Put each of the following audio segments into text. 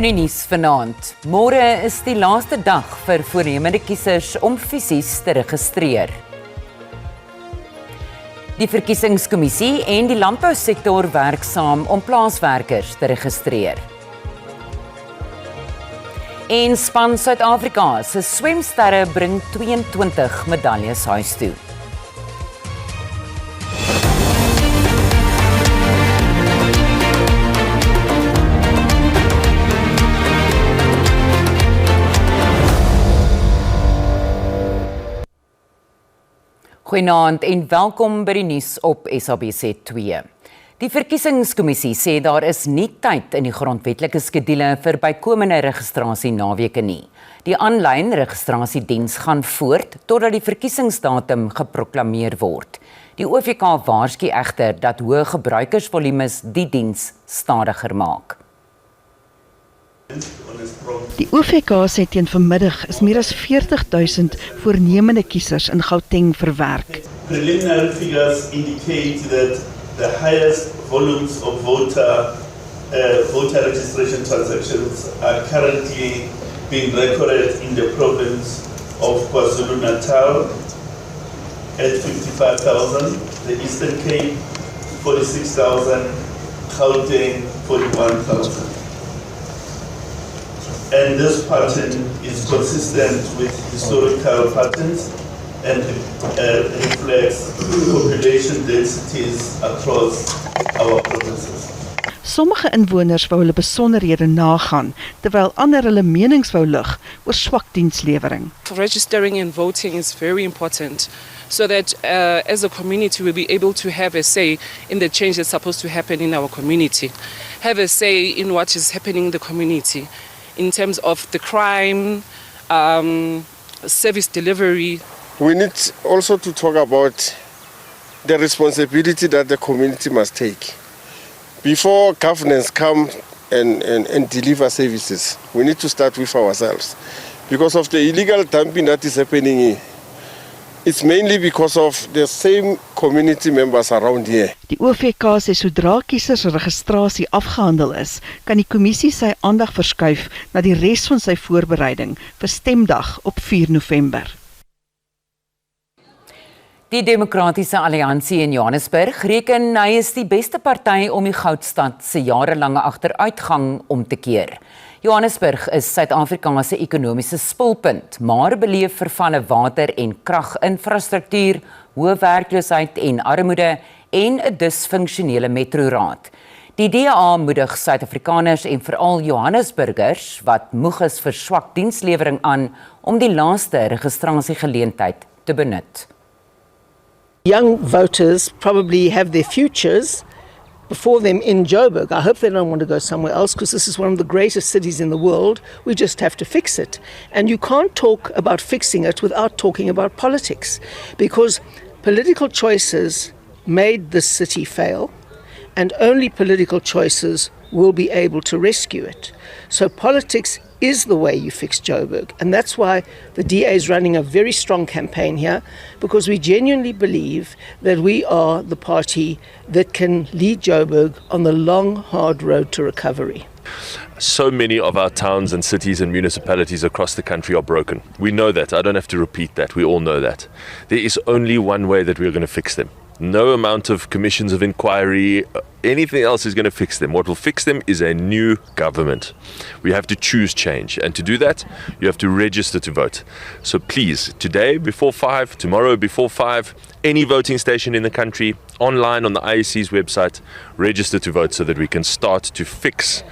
In die nuus vanaand. Môre is die laaste dag vir voornemende kiesers om fisies te registreer. Die verkiesingskommissie en die landbousektor werk saam om plaaswerkers te registreer. En span Suid-Afrika se swemsterre bring 22 medaljes huis toe. Goeienaand en welkom by die nuus op SABC2. Die verkiesingskommissie sê daar is nie tyd in die grondwetlike skedule vir bykomende registrasie naweke nie. Die aanlyn registrasiediens gaan voort totdat die verkiesingsdatum geproklameer word. Die OVK waarsku egter dat hoë gebruikersvolumes die diens stadiger maak. Die OVK sê teen vanmiddag is meer as 40,000 voornemende kiesers in Gauteng verwerk. Preliminary figures indicate that the highest volumes of voter registration transactions are currently being recorded in the province of KwaZulu-Natal at 55,000, the Eastern Cape 46,000, Gauteng 41,000. And this pattern is consistent with historical patterns and reflects population densities across our provinces. Sommige inwoners wou hulle besonderhede nagaan, terwyl ander hulle menings wou lig oor swak dienslewering. Registering and voting is very important so that as a community we'll be able to have a say in the change that's supposed to happen in our community, have a say in what is happening in the community. In terms of the crime, service delivery. We need also to talk about the responsibility that the community must take. Before governance come and deliver services, we need to start with ourselves. Because of the illegal dumping that is happening here, it's mainly because of the same community members around here. Die OVK sê sodra kiesers registrasie afgehandel is, kan die kommissie sy aandag verskuif na die res van sy voorbereiding vir stemdag op 4 November. Die Demokratiese Alliansie in Johannesburg reken hy is die beste party om die Goudstad se jarelange agteruitgang om te keer. Johannesburg is Suid-Afrika se ekonomiese spulpunt, maar beleef vervalle water- en kraginfrastruktuur, hoë werkloosheid en armoede en 'n disfunksionele metroraad. Die DA moedig Suid-Afrikaners en veral Johannesburgers wat moeg is vir swak dienslewering aan om die laaste registrasiegeleentheid te benut. Young voters probably have their futures before them in Joburg. I hope they don't want to go somewhere else because this is one of the greatest cities in the world. We just have to fix it. And you can't talk about fixing it without talking about politics, because political choices made this city fail, and only political choices will be able to rescue it. So politics is the way you fix Joburg, and that's why the DA is running a very strong campaign here, because we genuinely believe that we are the party that can lead Joburg on the long, hard road to recovery. So many of our towns and cities and municipalities across the country are broken. We know that. I don't have to repeat that. We all know that. There is only one way that we're going to fix them. No amount of commissions of inquiry, anything else is going to fix them. What will fix them is a new government. We have to choose change. And to do that, you have to register to vote. So please, today before 5, tomorrow before 5, any voting station in the country, online on the IEC's website, register to vote so that we can start to fix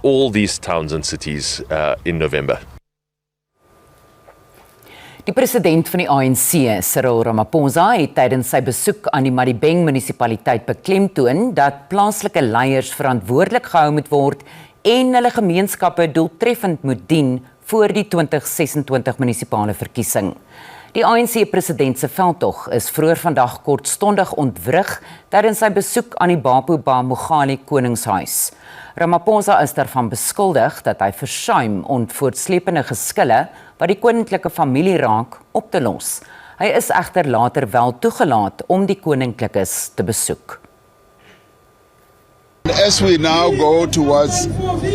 all these towns and cities in November. Die president van die ANC, Cyril Ramaphosa, het tydens sy besoek aan die Madibeng munisipaliteit beklemtoon dat plaaslike leiers verantwoordelik gehou moet word en hulle gemeenskappe doeltreffend moet dien voor die 2026 munisipale verkiesing. Die ANC-president se veldtog is vroeër vandag kortstondig ontwrig tydens sy besoek aan die Bapuba Mogale Koningshuis. Ramaphosa is daarvan beskuldig dat hy versuim om voortsleepende geskille wat die koninklike familie raak op te los. Hy is egter later wel toegelaat om die koninklikes te besoek. As we now go towards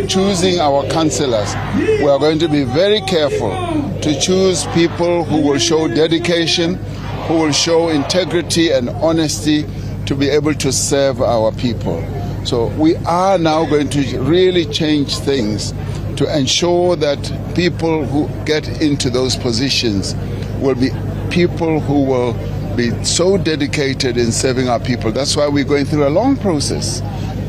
choosing our councillors, we are going to be very careful to choose people who will show dedication, who will show integrity and honesty to be able to serve our people. So we are now going to really change things to ensure that people who get into those positions will be people who will be so dedicated in serving our people. That's why we're going through a long process,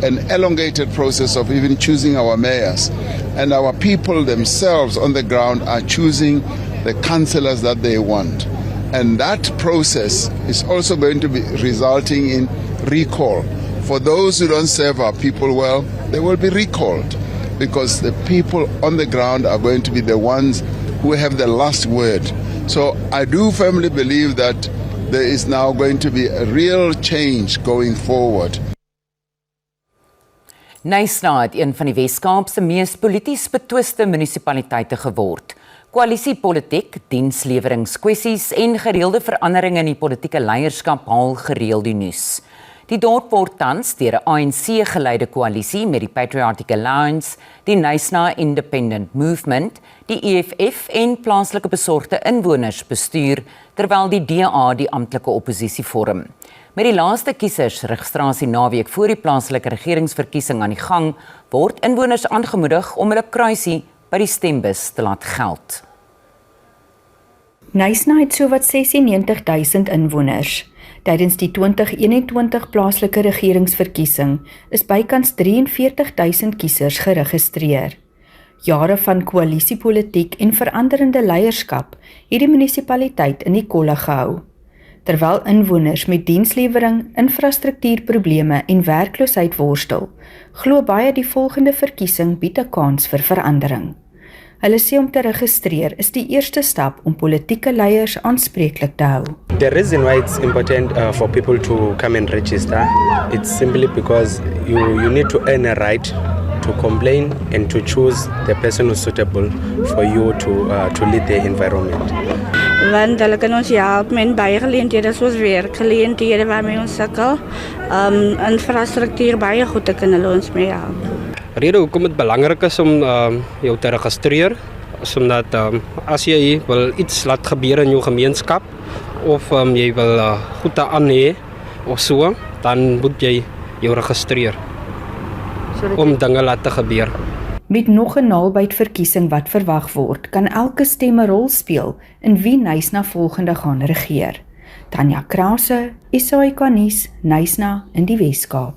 an elongated process of even choosing our mayors. And our people themselves on the ground are choosing the councillors that they want. And that process is also going to be resulting in recall. For those who don't serve our people well, they will be recalled because the people on the ground are going to be the ones who have the last word. So I do firmly believe that there is now going to be a real change going forward. Knysna het een van die Wes-Kaap se mees polities betwiste munisipaliteite geword. Koalisiepolitiek, diensleweringkwessies en gereelde veranderinge in die politieke leierskap haal gereeld die nuus. Die dorp word tans deur 'n ANC-geleide koalisie met die Patriotic Alliance, die Knysna Independent Movement, die EFF en plaaslike besorgde inwoners bestuur, terwyl die DA die amptelike oppositie vorm. Met die laaste kiesersregistrasie naweek voor die plaaslike regeringsverkiesing aan die gang, word inwoners aangemoedig om hulle kruisie by die stembus te laat geld. Knysna het sowat 96,000 inwoners. Tydens die 2021 plaaslike regeringsverkiesing is bykans 43,000 kiesers geregistreer. Jare van koalisiepolitiek en veranderende leierskap het die munisipaliteit in die kolle gehou. Terwyl inwoners met dienslewering, infrastruktuurprobleme en werkloosheid worstel, glo baie die volgende verkiesing bied 'n kans vir verandering. Hulle sê om te registreer is die eerste stap om politieke leiers aanspreeklik te hou. The reason why it's important for people to come and register, it's simply because you need to earn a right to complain and to choose the person who's suitable for you to lead the environment. Want hulle kan ons help met baie geleenthede soos werkgeleenthede waarmee ons sukkel, infrastruktuur baie goed te kan hulle ons mee help. Rede hoekom dit belangrik is om jou te registreer, is omdat as jy wil iets laat gebeur in jou gemeenskap of jy wil goed aan hê of so, dan moet jy jou registreer om dinge laat te gebeur. Met nog 'n naalbytverkiesing wat verwag word, kan elke stem 'n rol speel in wie Knysna volgende gaan regeer. Tanya Krause, SAK nuus, Knysna in die Wes-Kaap.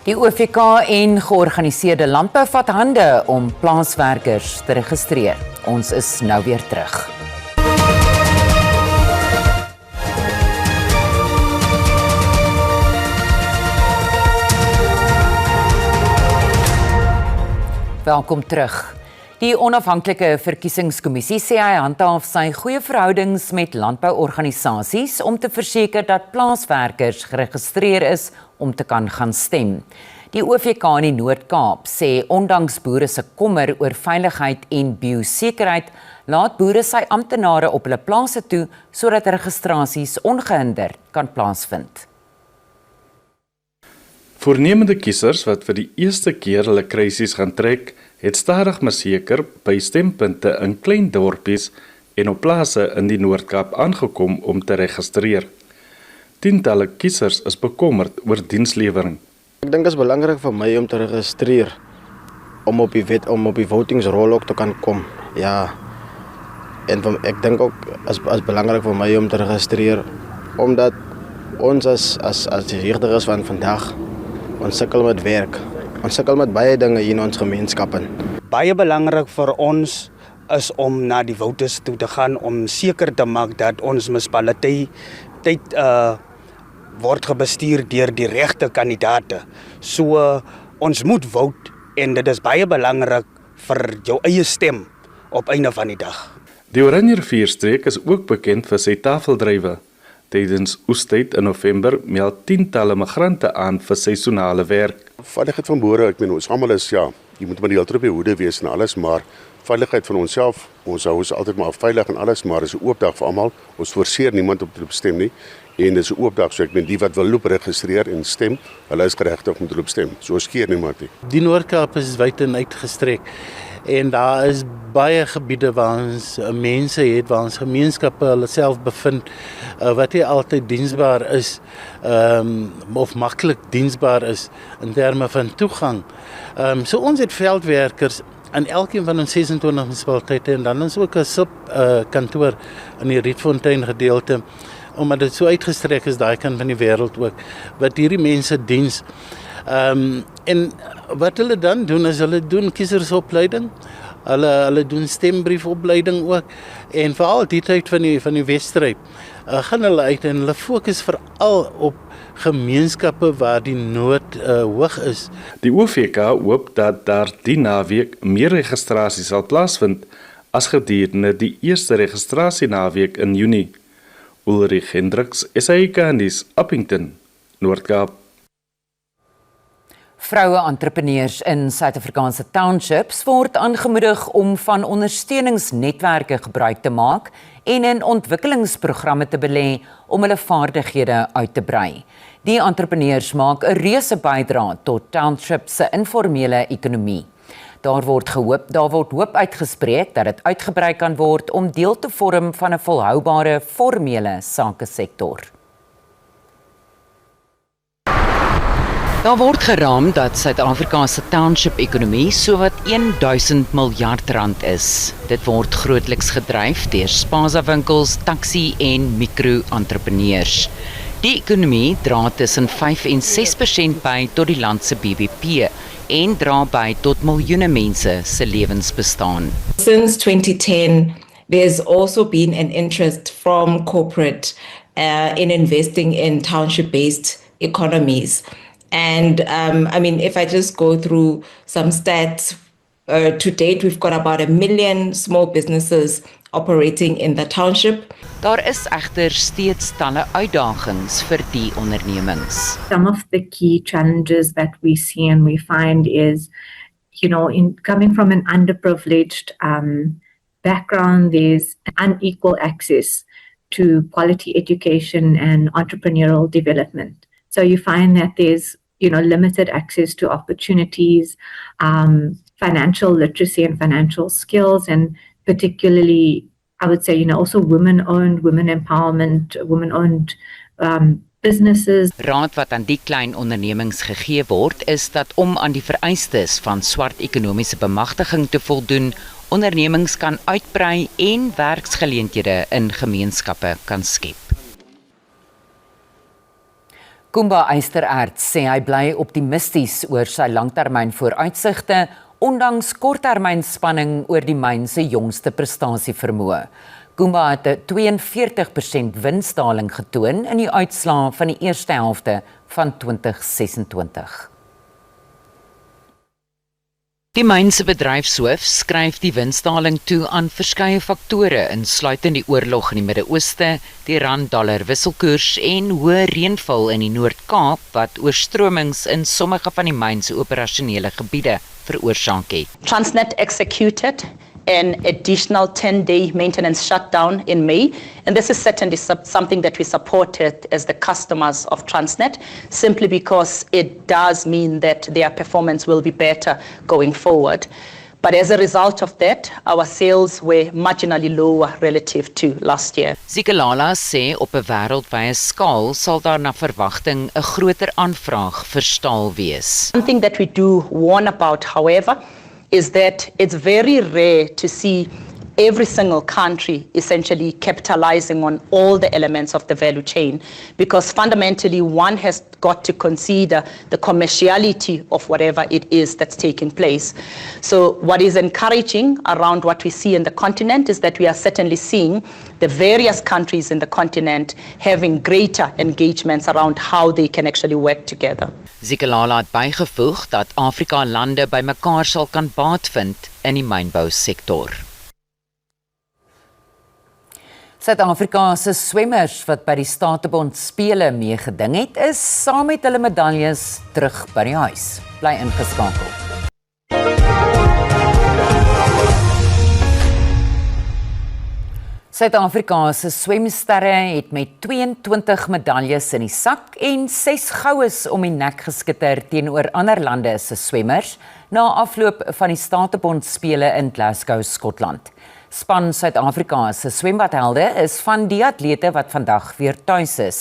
Die OVK en georganiseerde landbou vat hande om plaaswerkers te registreer. Ons is nou weer terug. Welkom terug. Die onafhanklike verkiesingskommissie sê hy handhaaf sy goeie verhoudings met landbouorganisasies om te verseker dat plaaswerkers geregistreer is om te kan gaan stem. Die OVK in die Noord-Kaap sê ondanks boere se kommer oor veiligheid en biosekerheid, laat boere sy amptenare op hulle plase toe sodat registrasies ongehinderd kan plaasvind. Voornemende kiesers wat vir die eerste keer hulle kruisies gaan trek, het stadig maar seker by stempunte in klein dorpies en op plase in die Noord-Kaap aangekom om te registreer. Tientalle kiesers is bekommerd oor dienslewering. Ek dink dit is belangrik vir my om te registreer om op die votingsrol ook te kan kom. Ja. En ek dink ook is belangrik vir my om te registreer omdat ons as regerders van vandag ons sukkel met werk. Ons sukkel met baie dinge hier in ons gemeenskappe. Baie belangrik vir ons is om na die voters toe te gaan om seker te maak dat ons munisipaliteit word gebestuur deur die regte kandidaate. So ons moet vote en dit is baie belangrik vir jou eie stem op einde van die dag. Die Oranje-rivierstreek is ook bekend vir sy tafeldrywe. Tydens oestyd in November meld tientalle migrante aan vir seisonale werk. Veiligheid van boere, ek meen ons almal is jy moet maar die hele tyd op die hoede wees en alles, maar veiligheid van onsself. Ons hou ons altyd maar veilig en alles, maar dit is 'n oop dag vir almal. Ons forceer niemand om te loop stem nie. En dit is 'n oop dag, so ek meen die wat wil loop registreer en stem, hulle is geregtig om te loop stem. So ons keer niemand nie. Die Noord-Kaap is wyd en uitgestrek. En daar is baie gebiede waar ons mense het, waar ons gemeenskappe hulle self bevind, wat nie altyd diensbaar is, of maklik diensbaar is in terme van toegang. So ons het veldwerkers in elkeen van ons 26 munisipaliteite en dan is ook 'n subkantoor in die Rietfontein gedeelte, omdat dit so uitgestrek is daai kant van die wêreld ook, wat hierdie mense diens. En wat hulle dan doen is hulle doen kiesersopleiding, hulle doen stembriefopleiding ook, en veral die tyd van die wedstryd gaan hulle uit en hulle fokus veral op gemeenskappe waar die nood hoog is. Die OVK hoop dat daar die naweek meer registrasie sal plaasvind as gedurende die eerste registrasienaweek in Junie. Ulrich Hendriks, SAK nuus, Appington, Noord-Kaap. Vroue-entrepreneurs in Suid-Afrikaanse townships word aangemoedig om van ondersteuningsnetwerke gebruik te maak en in ontwikkelingsprogramme te belê om hulle vaardighede uit te brei. Die entrepreneurs maak 'n reuse bydrae tot townships se informele ekonomie. Daar word hoop uitgespreek dat dit uitgebrei kan word om deel te vorm van 'n volhoubare formele sakesektor. Daar word geraam dat Suid-Afrika se township-ekonomie sowat 1000 miljard rand is. Dit word grootliks gedryf deur spaza-winkels, taxi- en mikro-entrepreneurs. Die ekonomie dra tussen 5 en 6% by tot die land se BBP en dra by tot miljoene mense se lewensbestaan. Since 2010, there's also been an interest from corporate in investing in township-based economies. And if I just go through some stats, to date we've got about 1 million small businesses operating in the township. Daar is egter steeds talle uitdagings vir die ondernemings. Some of the key challenges that we see and we find is, in coming from an underprivileged background, there's unequal access to quality education and entrepreneurial development. So you find that there's, limited access to opportunities, financial literacy and financial skills, and particularly, I would say, also women-owned, women empowerment, women-owned businesses. Raad wat aan die klein ondernemings gegee word, is dat om aan die vereistes van swart ekonomiese bemagtiging te voldoen, ondernemings kan uitbrei en werksgeleenthede in gemeenskappe kan skep. Kumba Eystererts sê hy bly optimisties oor sy langtermyn vooruitsigte, ondanks korttermynspanning oor die myn se jongste prestasievermoë. Kumba het 'n 42% winsdaling getoon in die uitslae van die eerste helfte van 2026. Die myn se bedryfshoof skryf die winsdaling toe aan verskeie faktore, insluitend die oorlog in die Midde-Ooste, die rand-dollar wisselkoers en hoë reënval in die Noord-Kaap wat oorstromings in sommige van die myn se operasionele gebiede veroorsaak het. Transnet executed an additional 10-day maintenance shutdown in May, and this is certainly something that we supported as the customers of Transnet, simply because it does mean that their performance will be better going forward. But as a result of that, our sales were marginally lower relative to last year. Zikalala sê op 'n wêreldwye skaal sal daar na verwagting 'n groter aanvraag vir staal wees. Something that we do warn about, however, is that it's very rare to see every single country essentially capitalizing on all the elements of the value chain, because fundamentally one has got to consider the commerciality of whatever it is that's taking place. So what is encouraging around what we see in the continent is that we are certainly seeing the various countries in the continent having greater engagements around how they can actually work together. Zikalala het bygevoeg dat Afrika lande by mekaar sal kan baat vind in die mynbousektor. Suid-Afrika se swemmers wat by die Statebond spele meegeding het, is saam met hulle medaljes terug by die huis. Bly ingeskakel. Suid-Afrika se swemsterre het met 22 medaljes in die sak en 6 goues om die nek geskitter teenoor ander lande se swemmers na afloop van die Statebondspele in Glasgow, Skotland. Span Suid-Afrika se swembadhelde is van die atlete wat vandag weer tuis is.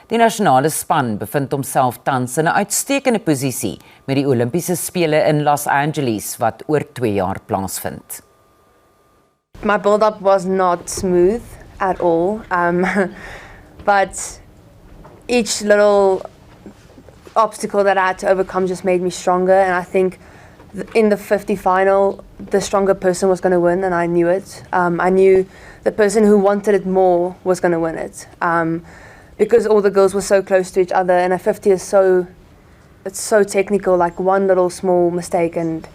Die nasionale span bevind homself tans in 'n uitstekende posisie met die Olimpiese spele in Los Angeles wat oor 2 jaar plaasvind. My build-up was not smooth at all, but each little obstacle that I had to overcome just made me stronger, and I think in the 50 final, the stronger person was going to win, and I knew it. I knew the person who wanted it more was going to win it, because all the girls were so close to each other, and a 50 is it's so technical, like one little small mistake and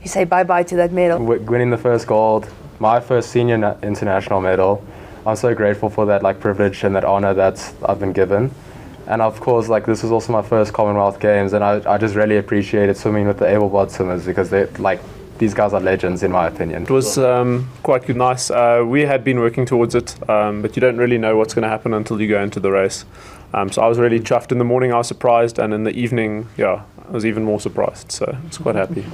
you say bye-bye to that medal. Winning the first gold, my first senior international medal, I'm so grateful for that privilege and that honor that I've been given. And of course, this was also my first Commonwealth Games, and I just really appreciated swimming with the able-bodied swimmers because these guys are legends in my opinion. It was quite nice. We had been working towards it, but you don't really know what's going to happen until you go into the race. So I was really chuffed. In the morning I was surprised, and in the evening, I was even more surprised. So I was quite happy.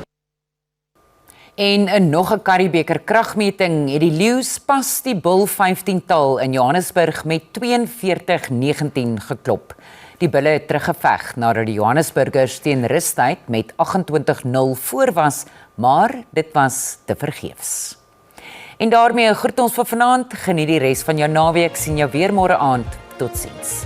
En in nog 'n Curriebeeker kragmeting het die Lions pas die Bull 15-tal in Johannesburg met 42-19 geklop. Die Bulle het teruggeveg nadat die Johannesburgers teen rustyd met 28-0 voor was, maar dit was te vergeefs. En daarmee groet ons vir vanaand. Geniet die res van jou naweek. Sien jou weer môre aand. Totsiens.